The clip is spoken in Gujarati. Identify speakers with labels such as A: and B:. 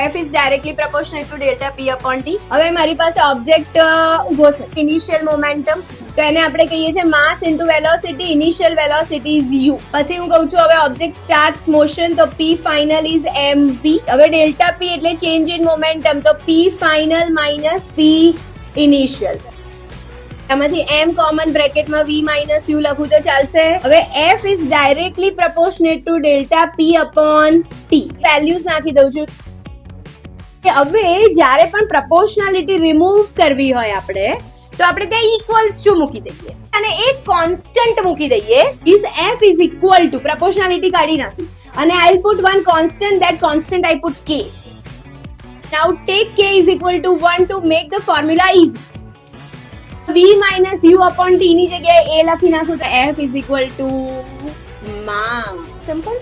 A: F is directly proportional to delta P upon T. હવે મારી પાસે ઓબ્જેક્ટ ઉભો છે, ઇનિશિયલ મોમેન્ટમ, તો એને આપણે કહીએ છીએ mass into velocity. Initial velocity is u. પછી હું કહું છું હવે ઓબ્જેક્ટ સ્ટાર્ટ્સ મોશન, તો P ફાઇનલ ઇઝ mv. હવે ડેલ્ટા P એટલે ચેન્જ ઇન મોમેન્ટમ, તો P final minus P initial. એમાંથી m કોમન બ્રેકેટમાં v માઇનસ u લખું તો ચાલશે. હવે F is directly proportionate to delta P upon T. Values નાખી દઉં છું. હવે જ્યારે પણ પ્રપોર્શનાલિટી રિમૂવ કરવી હોય આપણે, તો આપણે ત્યાં ઇક્વલ્સ ટુ મૂકી દઈએ અને એક કોન્સ્ટન્ટ મૂકી દઈએ. Is F is equal to proportionality કાઢી નાખી અને I will put one constant. That constant I put k. Now take k is equal to 1 to make the formula easy. v minus u upon t ની જગ્યાએ a લખી નાખું તો F is equal to mass. Simple.